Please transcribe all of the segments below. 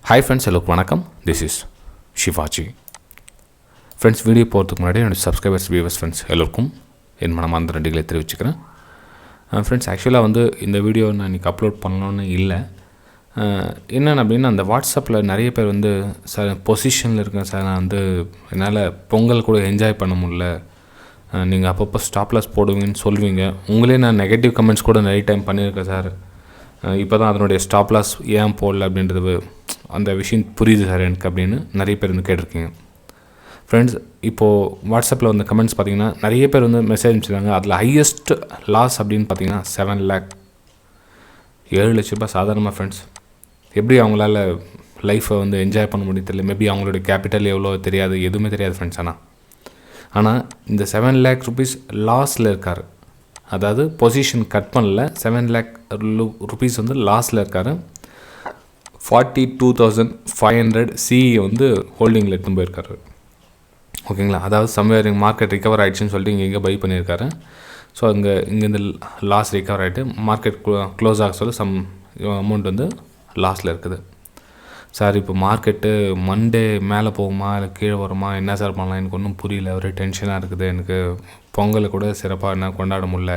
Hi friends, hello, vanakkam. This is Shivaji. Friends, video போகிறதுக்கு முன்னாடி என்னோடய சப்ஸ்கிரைபர்ஸ் வியூவர்ஸ் ஃப்ரெண்ட்ஸ் எல்லோருக்கும் என் மனமார்ந்த நன்றிகளை தெரிவிச்சுக்கிறேன். ஃப்ரெண்ட்ஸ், ஆக்சுவலாக இந்த வீடியோ நான் இன்றைக்கி அப்லோட் பண்ணணுன்னு இல்லை. என்னென்ன அப்படின்னா, அந்த வாட்ஸ்அப்பில் நிறைய பேர் சார் பொசிஷனில் இருக்கேன் சார், நான் என்னால் பொங்கல் கூட என்ஜாய் பண்ண முடியல, நீங்கள் அப்பப்போ ஸ்டாப் லாஸ் போடுவீங்கன்னு சொல்லுவீங்க. உங்களே நான் நெகட்டிவ் கமெண்ட்ஸ் கூட நிறைய டைம் பண்ணியிருக்கேன் சார். இப்போ தான் அதனுடைய ஸ்டாப் லாஸ் ஏன் போடல அப்படின்றது அந்த விஷயம் புரியுது சார் எனக்கு அப்படின்னு நிறைய பேர் கேட்டிருக்கீங்க. ஃப்ரெண்ட்ஸ், இப்போது வாட்ஸ்அப்பில் கமெண்ட்ஸ் பார்த்திங்கன்னா நிறைய பேர் மெசேஜ் அனுப்பிச்சிருக்காங்க. அதில் ஹையஸ்ட் லாஸ் அப்படின்னு பார்த்தீங்கன்னா 7 lakh, 7 லட்ச ரூபாய் சாதாரணமாக. ஃப்ரெண்ட்ஸ், எப்படி அவங்களால லைஃப்பை என்ஜாய் பண்ண முடியும் தெரியல. மேபி அவங்களுடைய கேபிட்டல் எவ்வளோ தெரியாது, எதுவுமே தெரியாது ஃப்ரெண்ட்ஸ். ஆனால் இந்த 7 lakh rupees லாஸில் இருக்கார். அதாவது பொசிஷன் கட் பண்ணல, 7 lakh rupees லாஸில் இருக்கார். 42,500 சிஇ ஹோல்டிங்கில் எடுத்துன்னு போயிருக்காரு. ஓகேங்களா? அதாவது சம்வேர் மார்க்கெட் ரிகவர் ஆகிடுச்சின்னு சொல்லிட்டு இங்கே பை பண்ணியிருக்காரு. ஸோ இங்கேருந்து லாஸ் ரிகவர் ஆகிட்டு மார்க்கெட் க்ளோஸ் ஆக சொல்ல சம் அமௌண்ட் லாஸில் இருக்குது. சார், இப்போ மார்க்கெட்டு மண்டே மேலே போகுமா இல்லை கீழே வருமா, என்ன சார் பண்ணலாம், எனக்கு ஒன்றும் புரியல, ஒரே டென்ஷனாக இருக்குது, எனக்கு பொங்கலை கூட சிறப்பாக என்ன கொண்டாட முடியல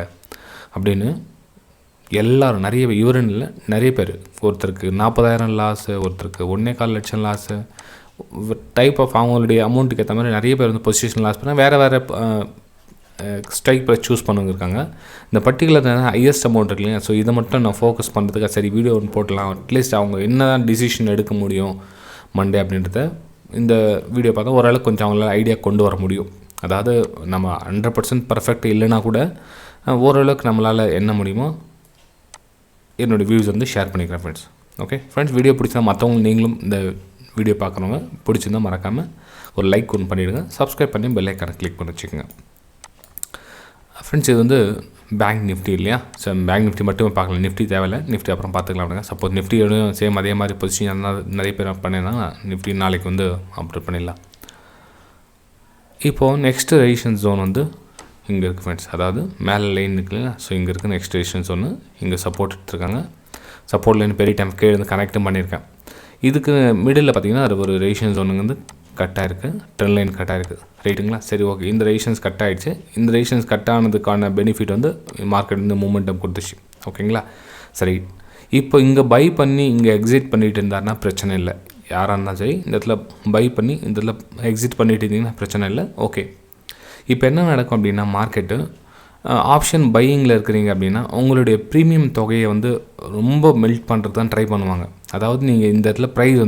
அப்படின்னு எல்லோரும் இவருன்னு இல்லை, நிறைய பேர். ஒருத்தருக்கு 40,000 லாஸு, ஒருத்தருக்கு 1.25 லட்சம் லாஸு, டைப் ஆஃப் அவங்களுடைய அமௌண்ட்டுக்கு ஏற்ற மாதிரி நிறைய பேர் பொசிஷன் லாஸ் பண்ணால் வேறு ஸ்ட்ரைக் ப்ரைஸ் சூஸ் பண்ணுங்க இருக்காங்க. இந்த பர்டிகுலர் ஹையஸ்ட் அமௌண்ட் இருக்கு இல்லையா, ஸோ இதை மட்டும் நான் ஃபோக்கஸ் பண்ணுறதுக்காக சரி வீடியோ ஒன்று போட்டலாம். அட்லீஸ்ட் அவங்க என்ன தான் டிசிஷன் எடுக்க முடியும் மண்டே அப்படின்றத இந்த வீடியோ பார்த்தா ஓரளவுக்கு கொஞ்சம் அவங்களால ஐடியா கொண்டு வர முடியும். அதாவது நம்ம 100% பர்ஃபெக்ட் இல்லைனா கூட ஓரளவுக்கு நம்மளால் என்ன முடியுமோ என்னோடய வியூஸ் ஷேர் பண்ணிக்கிறேன் ஃப்ரெண்ட்ஸ். ஓகே ஃப்ரெண்ட்ஸ், வீடியோ பிடிச்சா மற்றவங்க நீங்களும் இந்த வீடியோ பார்க்குறவங்க பிடிச்சிருந்தால் மறக்காமல் ஒரு லைக் ஒன்று பண்ணிவிடுங்க, சப்ஸ்கிரைப் பண்ணி பெல் ஐக்கானை கிளிக் பண்ணி வச்சுக்கோங்க. ஃப்ரெண்ட்ஸ், இது பேங்க் நிஃப்டி இல்லையா? ஸோ பேங்க் நிஃப்டி மட்டுமே பார்க்கலாம், நிஃப்டி தேவையில்லை, நிஃப்டி அப்புறம் பார்த்துக்கலாம் அப்படிங்க. சப்போஸ் நிஃப்டியோடையும் சேம் அதே மாதிரி பொசிஷன் நிறைய பேர் பண்ணியிருந்தாங்க, நிஃப்டி நாளைக்கு அப்டேட் பண்ணிடலாம். இப்போது நெக்ஸ்ட் ரெசிஸ்டன்ஸ் ஜோன் இங்கே இருக்குது ஃப்ரெண்ட்ஸ். அதாவது மேலே லைன் இருக்குல்ல, ஸோ இங்கே இருக்குது நெக்ஸ்ட் ரெசிஸ்டன்ஸ் ஒன்று. இங்கே சப்போர்ட் எடுத்துருக்காங்க. சப்போர்ட் லைன் பெரிய டைம் கீழே கனெக்டும் பண்ணியிருக்கேன். இதுக்கு மிடில் பார்த்திங்கன்னா அது ஒரு ரெசிஸ்டன்ஸ் ஒன்று கட்டாக இருக்குது, ட்ரெண்ட் லைன் கட்டாக இருக்குது, ரைட்டுங்களா? சரி, ஓகே, இந்த ரெசிஸ்டன்ஸ் கட் ஆகிடுச்சு. இந்த ரெசிஸ்டன்ஸ் கட் ஆனதுக்கான பெனிஃபிட் மார்க்கெட் மூமெண்டம் கொடுத்துச்சு. ஓகேங்களா? சரி, இப்போ இங்கே பை பண்ணி இங்கே எக்ஸிட் பண்ணிகிட்டு இருந்தாருன்னா பிரச்சனை இல்லை. யாராக இருந்தாலும் சரி, இந்த இடத்துல பை பண்ணி இந்த இடத்துல எக்ஸிட் பண்ணிட்டு இருந்தீங்கன்னா பிரச்சனை இல்லை. ஓகே, இப்போ என்ன நடக்கும் அப்படின்னா, மார்க்கெட்டு ஆப்ஷன் பையிங்கில் இருக்கிறீங்க அப்படின்னா உங்களுடைய ப்ரீமியம் தொகையை ரொம்ப மெல்ட் பண்ணுறது தான் ட்ரை பண்ணுவாங்க. அதாவது நீங்கள் இந்த இடத்துல ப்ரைஸ்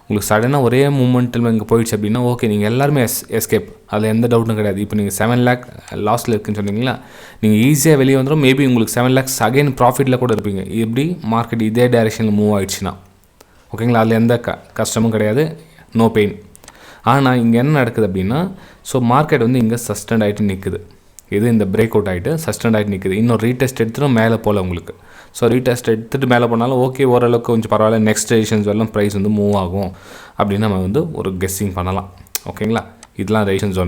உங்களுக்கு சடனாக ஒரே மூமெண்ட்டில் இங்கே போயிடுச்சு அப்படின்னா ஓகே, நீங்கள் எல்லாருமே எஸ்கேப், அதில் எந்த டவுட்டும் கிடையாது. இப்போ நீங்கள் 7 lakh லாஸில் இருக்குன்னு சொன்னீங்களா, நீங்கள் ஈஸியாக வெளியே வந்துடும். மேபி உங்களுக்கு 7 lakhs அகைன் ப்ராஃபிட்டில் கூட இருப்பீங்க. எப்படி மார்க்கெட் இதே டைரெக்ஷனில் மூவ் ஆகிடுச்சுன்னா, ஓகேங்களா? அதில் எந்த கஷ்டமும் கிடையாது, நோ பெயின். ஆனால் இங்கே என்ன நடக்குது அப்படின்னா, ஸோ மார்க்கெட் இங்கே சஸ்டெண்ட் ஆகிட்டு நிற்குது. இது இந்த பிரேக் அவுட் ஆகிட்டு சஸ்டெண்ட் ஆகிட்டு நிற்குது. இன்னும் ரீடெஸ்ட் எடுத்துகிட்டு மேலே போகல உங்களுக்கு. ஸோ ரீடெஸ்ட் எடுத்துகிட்டு மேலே போனாலும் ஓகே, ஓரளவுக்கு கொஞ்சம் பரவாயில்ல, நெக்ஸ்ட் ரெசிஸ்டன்ஸ் வரலாம் ப்ரைஸ் மூவ் ஆகும் அப்படின்னு நம்ம ஒரு கெஸ்ஸிங் பண்ணலாம். ஓகேங்களா? இதெல்லாம் ரெசிஸ்டன்ஸ்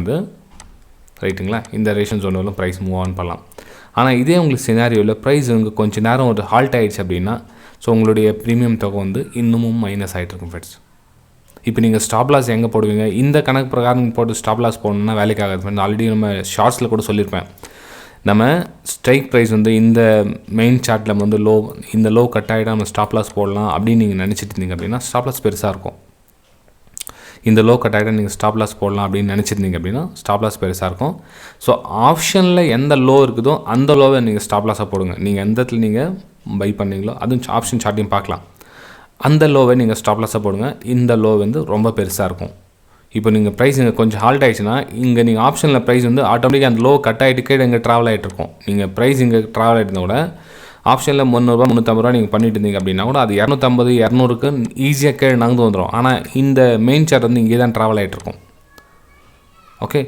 ரைட்டுங்களா? இந்த ரெசிஸ்டன்ஸ் வரலாம் ப்ரைஸ் மூவ் ஆன் பண்ணலாம். ஆனால் இதே உங்களுக்கு சினாரியோவில் ப்ரைஸ் கொஞ்சம் நேரம் ஒரு ஹால்ட் ஆகிடுச்சு அப்படின்னா, ஸோ உங்களுடைய ப்ரீமியம் தொகை இன்னமும் மைனஸ் ஆகிட்டு இருக்கும் ஃப்ரெண்ட்ஸ். இப்போ நீங்கள் ஸ்டாப் லாஸ் எங்கே போடுவீங்க? இந்த கணக்கு பிரகாரம் போட்டு ஸ்டாப் லாஸ் போடணுன்னா வேலைக்கு ஆகாது ஃப்ரெண்ட்ஸ். ஆல்ரெடி நம்ம ஷார்ட்ஸில் கூட சொல்லியிருப்பேன். நம்ம ஸ்ட்ரைக் ப்ரைஸ் இந்த மெயின் சார்ட்டில் லோ, இந்த லோ கட் ஆகிட்டா நம்ம ஸ்டாப் லாஸ் போடலாம் அப்படின்னு நீங்கள் நினச்சிட்டு இருந்தீங்க அப்படின்னா ஸ்டாப் லாஸ் பெருசாக இருக்கும். இந்த லோ கட் ஆகிட்டா நீங்கள் ஸ்டாப் லாஸ் போடலாம் அப்படின்னு நினச்சிருந்தீங்க அப்படின்னா ஸ்டாப் லாஸ் பெருசாக இருக்கும். ஸோ ஆப்ஷனில் எந்த லோ இருக்குதோ அந்த லோவை நீங்கள் ஸ்டாப் லாஸாக போடுங்க. நீங்கள் எந்த இடத்துல நீங்கள் பை பண்ணீங்களோ அதுவும் ஆப்ஷன் சார்ட்டையும் பார்க்கலாம். அந்த லோவை நீங்கள் ஸ்டாப் லாஸாக போடுங்க. இந்த லோ ரொம்ப பெருசாக இருக்கும். இப்போ நீங்கள் ப்ரைஸ் இங்கே கொஞ்சம் ஹால்ட் ஆகிடுச்சுன்னா இங்கே நீங்கள் ஆப்ஷனில் ப்ரைஸ் ஆட்டோமேட்டிக்காக அந்த லோ கட் ஆகிட்டு கீழே இங்கே ட்ராவல் ஆகிட்டு இருக்கும். நீங்கள் ப்ரைஸ் இங்கே ட்ராவல் ஆகிட்டு கூட ஆப்ஷனில் 300 350 நீங்கள் பண்ணிட்டு இருந்தீங்க அப்படின்னா கூட அது 250 200க்கு ஈஸியாக கீழே நகர்ந்து வந்துடும். ஆனால் இந்த மெயின் சார்ட் இங்கே தான் ட்ராவல் ஆகிட்டு இருக்கும். ஓகே,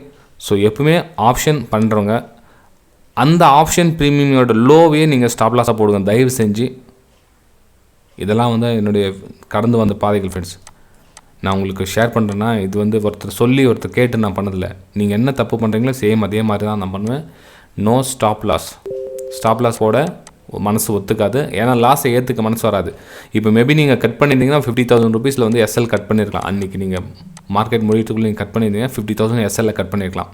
ஸோ எப்பவுமே ஆப்ஷன் பண்ணுறவங்க அந்த ஆப்ஷன் ப்ரீமியமோட லோவே நீங்கள் ஸ்டாப் லாஸாக போடுங்க தயவு செஞ்சு. இதெல்லாம் என்னுடைய கடந்து வந்த பாதைகள் ஃப்ரெண்ட்ஸ். நான் உங்களுக்கு ஷேர் பண்ணுறேன்னா இது ஒருத்தர் சொல்லி ஒருத்தர் கேட்டு நான் பண்ணதில்லை. நீங்கள் என்ன தப்பு பண்ணுறீங்களோ சேம் அதே மாதிரி தான் நான் பண்ணுவேன். No stop loss. Stop loss போட மனசு ஒத்துக்காது. ஏன்னா லாஸை ஏற்றுக்க மனசு வராது. இப்போ மேபி நீங்கள் கட் பண்ணியிருந்தீங்கன்னா 50,000 ருபீஸில் வந்து எஸ்எல் கட் பண்ணியிருக்கலாம். அன்றைக்கி நீங்கள் மார்க்கெட் முடியத்துக்குள்ளே நீங்கள் கட் பண்ணியிருந்தீங்கன்னா 50,000 எஸ்எல்ல கட் பண்ணியிருக்கலாம்.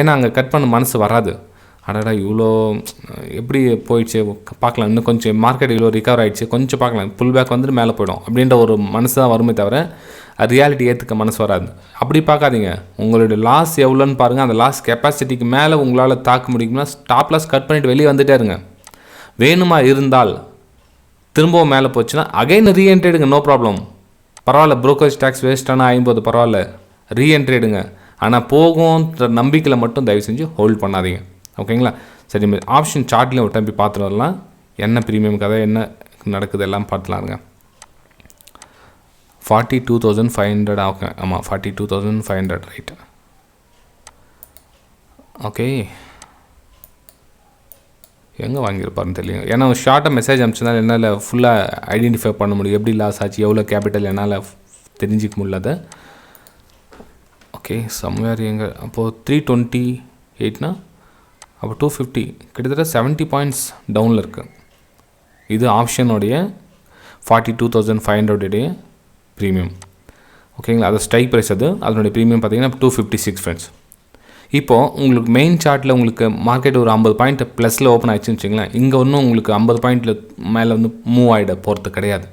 ஏன்னா அங்கே கட் பண்ண மனசு வராது. அடடா இவ்வளோ எப்படி போயிடுச்சு பார்க்கலாம், இன்னும் கொஞ்சம் மார்க்கெட் இவ்வளோ ரிகவர் ஆகிடுச்சு, கொஞ்சம் பார்க்கலாம், புல் பேக் வந்துட்டு மேலே போய்டும் அப்படின்ற ஒரு மனசு தான் வருமே தவிர ரியாலிட்டி ஏற்றுக்க மனசு வராது. அப்படி பார்க்காதீங்க. உங்களுடைய லாஸ் எவ்வளோன்னு பாருங்கள். அந்த லாஸ் கெப்பாசிட்டிக்கு மேலே உங்களால் தாக்க முடியும்னா ஸ்டாப் லாஸ் கட் பண்ணிவிட்டு வெளியே வந்துட்டே இருங்க. வேணுமா இருந்தால் திரும்பவும் மேலே போச்சுன்னா அகைன் ரீஎன்ட்ரி எடுங்க, நோ ப்ராப்ளம், பரவாயில்ல. ப்ரோக்கரேஜ் டேக்ஸ் வேஸ்ட்டானா 50 பரவாயில்ல, ரீஎன்ட்ரி எடுங்க. ஆனால் போகும்ன்ற நம்பிக்கையில் மட்டும் தயவு செஞ்சு ஹோல்ட் பண்ணாதீங்க. ஓகேங்களா? சரி, ஆப்ஷன் சார்ட்லேயும் ஒரு டைம் போய் பார்த்துட்டு வரலாம். என்ன ப்ரீமியம் கதை என்ன நடக்குது எல்லாம் பார்த்துலாருங்க. 42,500 ஓகே, ஆமாம் 42,500 ரைட். ஓகே, எங்கே வாங்கியிருப்பாருன்னு தெரியல. ஏன்னா ஷார்ட்டாக மெசேஜ் அனுப்பிச்சதுனால என்னால் ஃபுல்லாக ஐடென்டிஃபை பண்ண முடியும். எப்படி லாஸ் ஆச்சு, எவ்வளோ கேபிட்டல் என்னால் தெரிஞ்சிக்க முடியல. ஓகே, சம்வேர் எங்கே அப்போது 328னா அப்போ 250, கிட்டத்தட்ட 70 பாயிண்ட்ஸ் டவுனில் இருக்குது. இது ஆப்ஷனுடைய 42,500 ப்ரீமியம். ஓகேங்களா? அது ஸ்ட்ரைக் ப்ரைஸ். அதனுடைய ப்ரீமியம் பார்த்தீங்கன்னா 256 ஃப்ரெண்ட்ஸ். இப்போது உங்களுக்கு மெயின் சார்ட்டில் உங்களுக்கு மார்க்கெட் ஒரு 50 பாயிண்ட் ப்ளஸில் ஓப்பன் ஆகிடுச்சுன்னு வச்சுங்களேன். இங்கே ஒன்றும் உங்களுக்கு 50 பாயிண்ட்டில் மேலே வந்து மூவ் ஆகிட போகிறது கிடையாது.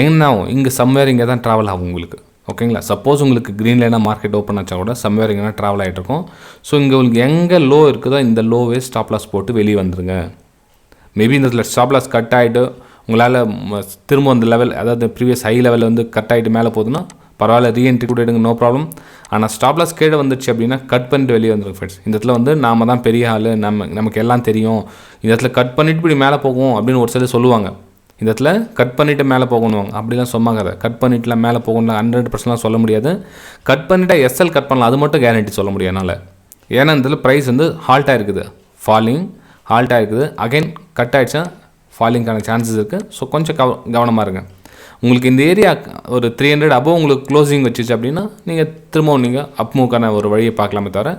என்ன ஆகும், இங்கே சம்வேர் இங்கே தான் ட்ராவல் ஆகும் உங்களுக்கு. ஓகேங்களா? சப்போஸ் உங்களுக்கு க்ரீன் லைனாக மார்க்கெட் ஓப்பன் ஆச்சா கூட சம்வேர் எங்கன்னா ட்ராவல் ஆகிட்டு இருக்கும். ஸோ இங்கே உங்களுக்கு எங்கே லோ இருக்குதோ இந்த லோவே ஸ்டாப் லாஸ் போட்டு வெளியே வந்துடுங்க. மேபி இந்த ஸ்டாப் லாஸ் கட் ஆகிட்டு உங்களால் திரும்ப அந்த லெவல், அதாவது ப்ரீவியஸ் ஹை லெவலில் வந்து கட் ஆகிட்டு மேலே போகுதுன்னா பரவாயில்ல, ரீஎன்ட்ரி கூட எடுங்க, நோ ப்ராப்ளம். ஆனால் ஸ்டாப் லாஸ் கீழே வந்துடுச்சு அப்படின்னா கட் பண்ணிட்டு வெளியே வந்துடும் ஃப்ரெண்ட்ஸ். இந்த இடத்துல வந்து நாம தான் பெரிய ஆள், நமக்கு எல்லாம் தெரியும், இந்த இடத்துல கட் பண்ணிவிட்டு இப்படி மேலே போகும் அப்படின்னு ஒரு சிலர் சொல்லுவாங்க. இந்த இடத்துல கட் பண்ணிவிட்டு மேலே போகணும் அப்படிலாம் சொன்னாங்க. கட் பண்ணிட்டுலாம் மேலே போகணும் 100%லாம் சொல்ல முடியாது. கட் பண்ணிவிட்டா எஸ்எல் கட் பண்ணலாம், அது மட்டும் கேரண்டி சொல்ல முடியும் என்னால். ஏன்னா இந்த இதில் ப்ரைஸ் வந்து ஹால்ட்டாக இருக்குது, ஃபாலிங் ஹால்ட்டாக இருக்குது. அகைன் கட் ஆகிடுச்சா ஃபாலிங்கான சான்சஸ் இருக்குது. ஸோ கொஞ்சம் கவனமாக இருங்க. உங்களுக்கு இந்த ஏரியா ஒரு 300 அபோவ் உங்களுக்கு க்ளோசிங் வச்சுச்சு அப்படின்னா நீங்கள் திரும்பவும் நீங்கள் அப் மூவ்க்கான ஒரு வழியை பார்க்கலாமே தவிர,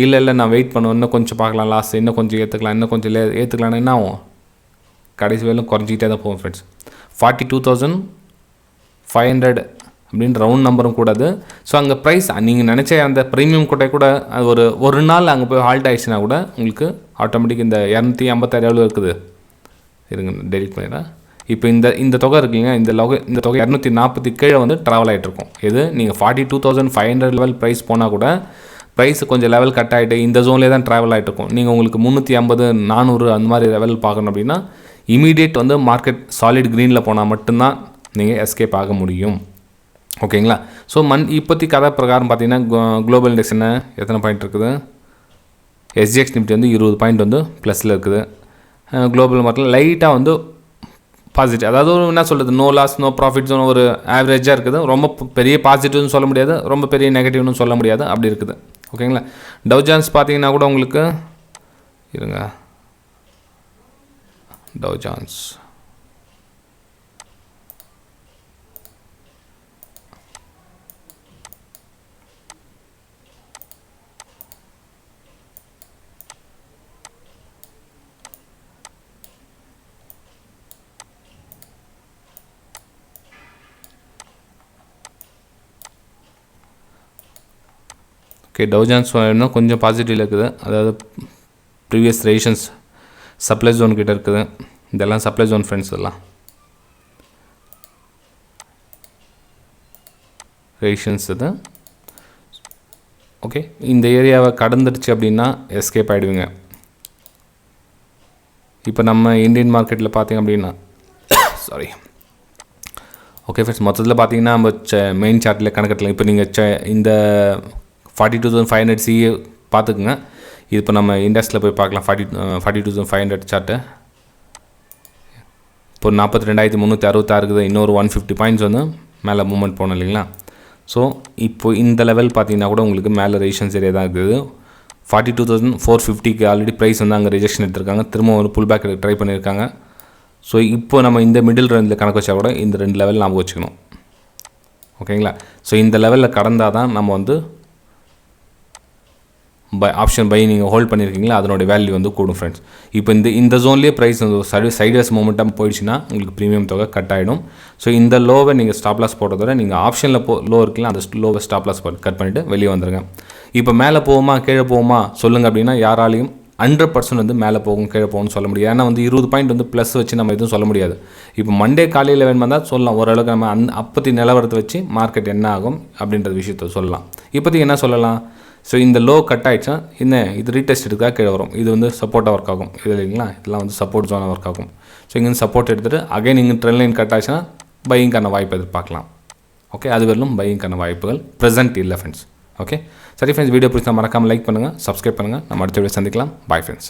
இல்லை நான் வெயிட் பண்ணுவேன், இன்னும் கொஞ்சம் பார்க்கலாம், லாஸ் இன்னும் கொஞ்சம் ஏற்றுக்கலாம், இன்னும் கொஞ்சம் ஏற்றுக்கலான்னு என்ன ஆகும், கடைசி வேலையும் குறைஞ்சிக்கிட்டே தான் போகும் ஃப்ரெண்ட்ஸ். 42,500 அப்படின்னு ரவுண்ட் நம்பரும் கூடாது. ஸோ அங்கே ப்ரைஸ் நீங்கள் நினச்ச அந்த ப்ரீமியம் கூட அது ஒரு நாள் அங்கே போய் ஹால்ட் ஆகிடுச்சுன்னா கூட உங்களுக்கு ஆட்டோமேட்டிக் இந்த 256 எவ்வளோ இருக்குது இருங்க டெலிட் பண்ணிடுறேன். இப்போ இந்த தொகை இருக்குங்க, இந்த தொகை 240 கீழே வந்து ட்ராவல் ஆகிட்ருக்கும். எது நீங்கள் 42,500 லெவல் ப்ரைஸ் போனால் கூட ப்ரைஸ் கொஞ்சம் லெவல் கட் ஆகிட்டு இந்த ஜோன்லேயே தான் ட்ராவல் ஆகிட்ருக்கும். நீங்கள் உங்களுக்கு 350, 400 அந்த மாதிரி லெவல் பார்க்கணும் அப்படின்னா இமீடியட் வந்து மார்க்கெட் சாலிட் க்ரீனில் போனால் மட்டும்தான் நீங்கள் எஸ்கேப் ஆக முடியும். ஓகேங்களா? ஸோ இப்போதைக்கு கதை பிரகாரம் பார்த்தீங்கன்னா குளோபல் இண்டெக்ஸ் என்ன எத்தனை பாயிண்ட் இருக்குது, SGX நிஃப்டி வந்து 20 பாயிண்ட் வந்து ப்ளஸில் இருக்குது. குளோபல் மார்க்கெட்டில் லைட்டாக வந்து பாசிட்டிவ், அதாவது என்ன சொல்கிறது, no loss no profit zone ஒரு ஆவரேஜாக இருக்குது. ரொம்ப பெரிய பாசிட்டிவ்னு சொல்ல முடியாது, ரொம்ப பெரிய நெகட்டிவ்னு சொல்ல முடியாது, அப்படி இருக்குது. ஓகேங்களா? டவ் ஜோன்ஸ் பார்த்தீங்கன்னா கூட உங்களுக்கு இருங்க, டவ் ஜோன்ஸ் டவ் ஜோன்ஸ் இன்னும் கொஞ்சம் பாசிட்டிவில் இருக்குது. அதாவது ப்ரீவியஸ் ரேஷன்ஸ் சப்ளை ஜோன் கிட்ட இருக்குது. இதெல்லாம் சப்ளை ஜோன் ஃப்ரெண்ட்ஸ், எல்லாம் ரேஷன்ஸ் இது. ஓகே, இந்த ஏரியாவை கடந்துடுச்சு அப்படின்னா எஸ்கேப் ஆகிடுவீங்க. இப்போ நம்ம இந்தியன் மார்க்கெட்டில் பார்த்திங்க அப்படின்னா சாரி ஓகே ஃப்ரெண்ட்ஸ், மொத்தத்தில் பார்த்தீங்கன்னா நம்ம மெயின் சார்ட்டில் கணக்கெட்டலாம். இப்போ நீங்கள் இந்த 42,500 CA பார்த்துக்குங்க. இது இப்போ நம்ம இண்டெக்ஸில் போய் பார்க்கலாம். 42,500 சார்ட்டு இப்போ 42,366 இருக்குது. இன்னொரு 150 பாயிண்ட்ஸ் வந்து மேலே மூவ்மெண்ட் போகணும் இல்லைங்களா? ஸோ இப்போ இந்த லெவல் பார்த்தீங்கன்னா கூட உங்களுக்கு மேலே ரெசிஸ்டன்ஸ் ஏரியா தான் இருக்குது. 42,450க்கு ஆல்ரெடி ப்ரைஸ் வந்து அங்கே ரிஜெக்ஷன் எடுத்திருக்காங்க. திரும்ப ஒரு புல் பேக் ட்ரை பண்ணியிருக்காங்க. ஸோ இப்போ நம்ம இந்த மிடில் ரேஞ்சில் கணக்கு வச்சா கூட இந்த 2 லெவல் நாம் வச்சுக்கணும். ஓகேங்களா? ஸோ இந்த லெவலில் கடந்தால் தான் நம்ம வந்து ஆப்ஷன் பை நீங்கள் ஹோல்ட் பண்ணியிருக்கீங்களா அதனோட வேல்யூ வந்து கூடும் ஃப்ரெண்ட்ஸ். இப்போ இந்த ஜோன்லேயே ப்ரைஸ் வந்து சைட்வேஸ் மூமெண்டம் போயிடுச்சுன்னா உங்களுக்கு ப்ரீமியம் தொகை கட் ஆகிடும். ஸோ இந்த லோவை நீங்கள் ஸ்டாப் லாஸ் போடுறதோட நீங்கள் ஆப்ஷனில் லோ இருக்கலாம் அந்த லோவை ஸ்டாப் லாஸ் கட் பண்ணிவிட்டு வெளியே வந்துடுங்க. இப்போ மேலே போகுமா கீழே போகுமா சொல்லுங்கள் அப்படின்னா யாராலையும் 100% வந்து மேலே போகும் கீழே போகும்னு சொல்ல முடியாது. ஏன்னா வந்து 20 பாயிண்ட் வந்து ப்ளஸ் வச்சு நம்ம எதுவும் சொல்ல முடியாது. இப்போ மண்டே காலையில் வேணுமா தான் சொல்லலாம், ஓரளவுக்கு நம்ம அப்போத்தி நிலவரத்தை வச்சு மார்க்கெட் என்ன ஆகும் அப்படின்ற விஷயத்த சொல்லலாம். இப்போதைக்கு என்ன சொல்லலாம், ஸோ இந்த லோ கட் ஆகிடுச்சா இது ரீடெஸ்ட் எடுக்காக கீழே வரும், இது வந்து சப்போர்ட்டாக ஒர்க் ஆகும், இது இல்லைங்களா, இதெல்லாம் வந்து சப்போர்ட் ஜோனாக ஒர்க் ஆகும். ஸோ இங்கேருந்து சப்போர்ட் எடுத்துகிட்டு அகைன் இங்கே ட்ரெண்ட் லைன் கட் ஆச்சுன்னா பையிங்கான வாய்ப்பு எதிர்பார்க்கலாம். ஓகே, அது வரலும் பையிங்கான வாய்ப்புகள் ப்ரெசென்ட் இல்லை ஃப்ரெண்ட்ஸ். ஓகே, சரி ஃப்ரெண்ட்ஸ், வீடியோ பிடிச்சா மறக்காமல் லைக் பண்ணுங்கள், சப்ஸ்கிரைப் பண்ணுங்கள். நம்ம அடுத்த வீடியோ சந்திக்கலாம். Bye friends.